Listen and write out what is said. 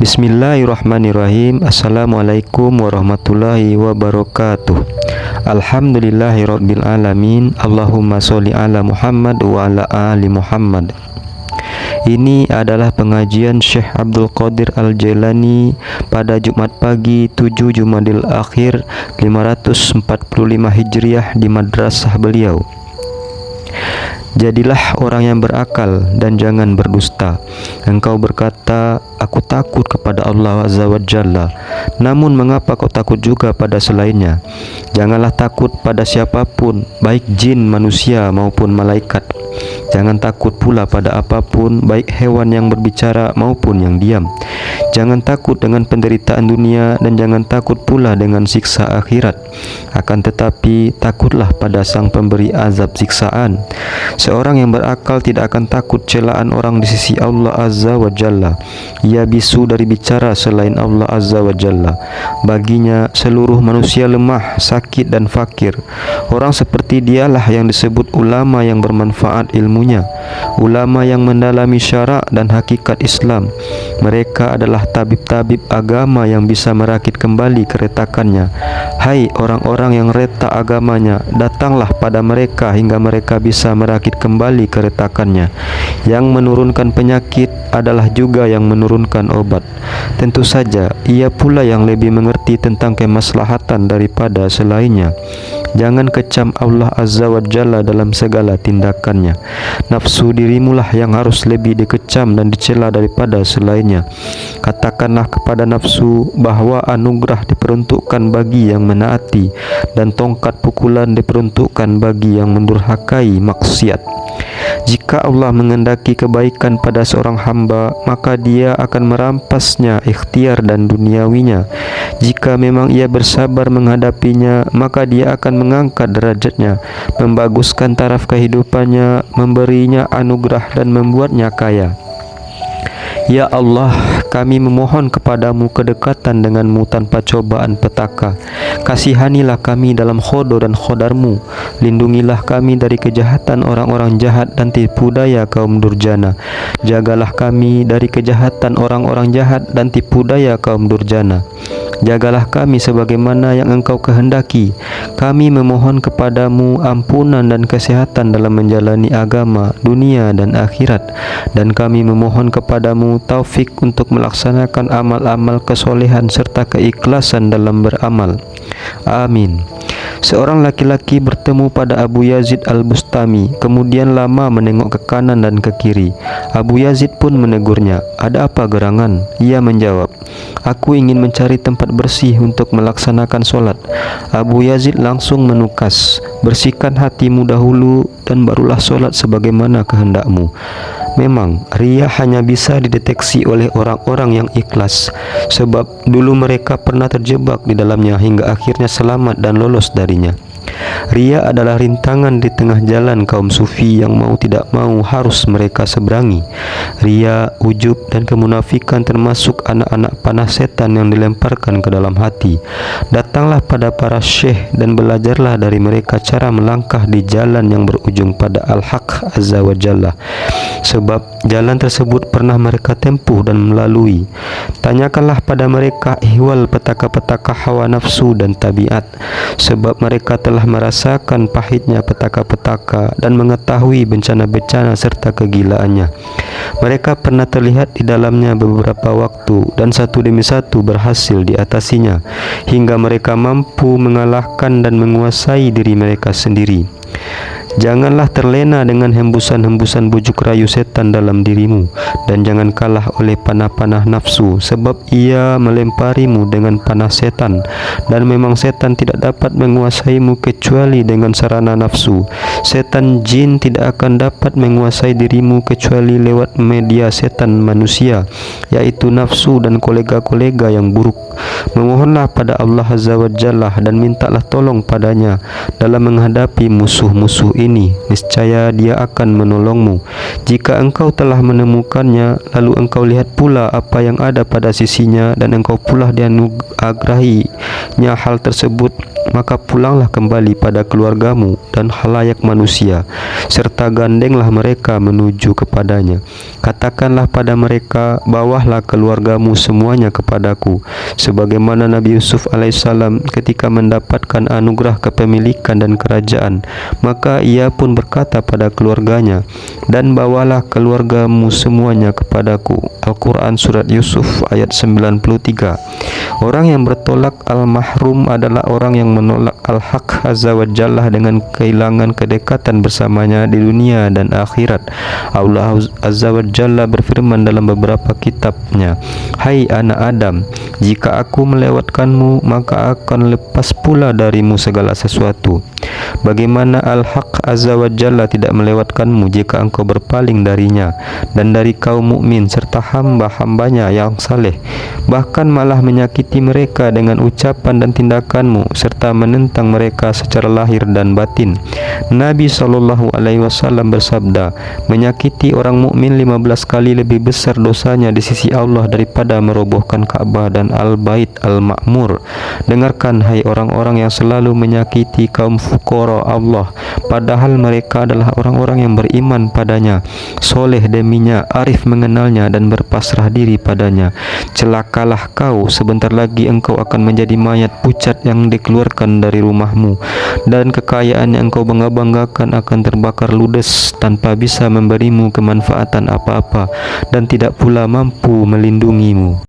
Bismillahirrahmanirrahim. Assalamualaikum warahmatullahi wabarakatuh. Alhamdulillahirabbil alamin. Allahumma sholli ala Muhammad wa ala ali Muhammad. Ini adalah pengajian Syekh Abdul Qadir Al-Jailani pada Jumat pagi 7 Jumadil Akhir 545 Hijriah di madrasah beliau. Jadilah orang yang berakal dan jangan berdusta. Engkau berkata, aku takut kepada Allah Azza wa Jalla. Namun mengapa kau takut juga pada selainnya? Janganlah takut pada siapapun, baik jin, manusia maupun malaikat. Jangan takut pula pada apapun, baik hewan yang berbicara maupun yang diam. Jangan takut dengan penderitaan dunia dan jangan takut pula dengan siksa akhirat. Akan tetapi takutlah pada Sang Pemberi azab siksaan. Seorang yang berakal tidak akan takut celaan orang di sisi Allah Azza wa Jalla. Ia bisu dari bicara selain Allah Azza wa Jalla. Baginya seluruh manusia lemah, sakit dan fakir. Orang seperti dialah yang disebut ulama yang bermanfaat ilmunya, ulama yang mendalami syarak dan hakikat Islam. Mereka adalah tabib-tabib agama yang bisa merakit kembali keretakannya. Hai orang-orang yang retak agamanya, datanglah pada mereka hingga mereka bisa merakit kembali keretakannya. Yang menurunkan penyakit adalah juga yang menurunkan obat. Tentu saja ia pula yang lebih mengerti tentang kemaslahatan daripada selainnya. Jangan kecam Allah Azza wa Jalla dalam segala tindakannya. Nafsu dirimulah yang harus lebih dikecam dan dicela daripada selainnya. Katakanlah kepada nafsu bahwa anugerah diperuntukkan bagi yang menaati dan tongkat pukulan diperuntukkan bagi yang mendurhakai maksiat. Jika Allah mengendaki kebaikan pada seorang hamba, maka dia akan merampasnya ikhtiar dan duniawinya. Jika memang ia bersabar menghadapinya, maka dia akan mengangkat derajatnya, membaguskan taraf kehidupannya, memberinya anugerah dan membuatnya kaya. Ya Allah, kami memohon kepadamu kedekatan denganmu tanpa cobaan petaka. Kasihanilah kami dalam khodo dan khodarmu. Lindungilah kami dari kejahatan orang-orang jahat dan tipu daya kaum durjana. Jagalah kami dari kejahatan orang-orang jahat dan tipu daya kaum durjana. Jagalah kami sebagaimana yang Engkau kehendaki. Kami memohon kepadamu ampunan dan kesehatan dalam menjalani agama, dunia dan akhirat. Dan kami memohon kepadamu taufik untuk melaksanakan amal-amal kesolehan serta keikhlasan dalam beramal. Amin. Seorang laki-laki bertemu pada Abu Yazid Al-Bustami, kemudian lama menengok ke kanan dan ke kiri. Abu Yazid pun menegurnya, "Ada apa gerangan?" Ia menjawab, "Aku ingin mencari tempat bersih untuk melaksanakan solat." Abu Yazid langsung menukas, "Bersihkan hatimu dahulu dan barulah solat sebagaimana kehendakmu." Memang, riya hanya bisa dideteksi oleh orang-orang yang ikhlas, sebab dulu mereka pernah terjebak di dalamnya hingga akhirnya selamat dan lolos darinya. Riya adalah rintangan di tengah jalan kaum sufi yang mau tidak mau harus mereka seberangi. Riya, ujub dan kemunafikan termasuk anak-anak panah setan yang dilemparkan ke dalam hati. Datanglah pada para syekh dan belajarlah dari mereka cara melangkah di jalan yang berujung pada Al-Haq Azza wa Jalla, sebab jalan tersebut pernah mereka tempuh dan melalui. Tanyakanlah pada mereka ihwal petaka-petaka hawa nafsu dan tabiat, sebab mereka telah merasakan pahitnya petaka-petaka dan mengetahui bencana-bencana serta kegilaannya. Mereka pernah terlihat di dalamnya beberapa waktu dan satu demi satu berhasil diatasinya hingga mereka mampu mengalahkan dan menguasai diri mereka sendiri. Janganlah terlena dengan hembusan-hembusan bujuk rayu setan dalam dirimu, dan jangan kalah oleh panah-panah nafsu, sebab ia melemparimu dengan panah setan, dan memang setan tidak dapat menguasaimu kecuali dengan sarana nafsu. Setan jin tidak akan dapat menguasai dirimu kecuali lewat media setan manusia, yaitu nafsu dan kolega-kolega yang buruk. Memohonlah pada Allah Azza wa Jalla dan mintalah tolong padanya dalam menghadapi musuh-musuh ini, niscaya Dia akan menolongmu. Jika engkau telah menemukannya, lalu engkau lihat pula apa yang ada pada sisinya, dan engkau pula dianugerahinya hal tersebut, maka pulanglah kembali pada keluargamu dan khalayak manusia, serta gandenglah mereka menuju kepadanya. Katakanlah pada mereka, bawalah keluargamu semuanya kepadaku, sebagaimana Nabi Yusuf alaihissalam ketika mendapatkan anugerah kepemilikan dan kerajaan, maka ia pun berkata pada keluarganya, dan bawalah keluargamu semuanya kepadaku. Al-Quran Surat Yusuf ayat 93. Orang yang bertolak al-mahrum adalah orang yang menolak al-haq azza wa jalla dengan kehilangan kedekatan bersamanya di dunia dan akhirat. Allah azza wa jalla berfirman dalam beberapa kitabnya, "Hai anak Adam, jika aku melewatkanmu, maka akan lepas pula darimu segala sesuatu. Bagaimana al-haq azza wa jalla tidak melewatkanmu jika engkau berpaling darinya dan dari kaum mukmin serta hamba-hambanya yang saleh, bahkan malah menyakiti mereka dengan ucapan dan tindakanmu serta menentang mereka secara lahir dan batin." Nabi SAW bersabda, menyakiti orang mukmin 15 kali lebih besar dosanya di sisi Allah daripada merobohkan Ka'bah dan Al-Bait Al-Ma'mur. Dengarkan, hai orang-orang yang selalu menyakiti kaum fuqara Allah, padahal mereka adalah orang-orang yang beriman padanya, soleh deminya, arif mengenalnya dan berpasrah diri padanya. Celakalah kau, sebentar lagi engkau akan menjadi mayat pucat yang dikeluarkan dari rumahmu, dan kekayaan yang engkau bangga-banggakan akan terbakar ludes tanpa bisa memberimu kemanfaatan apa-apa dan tidak pula mampu melindungimu.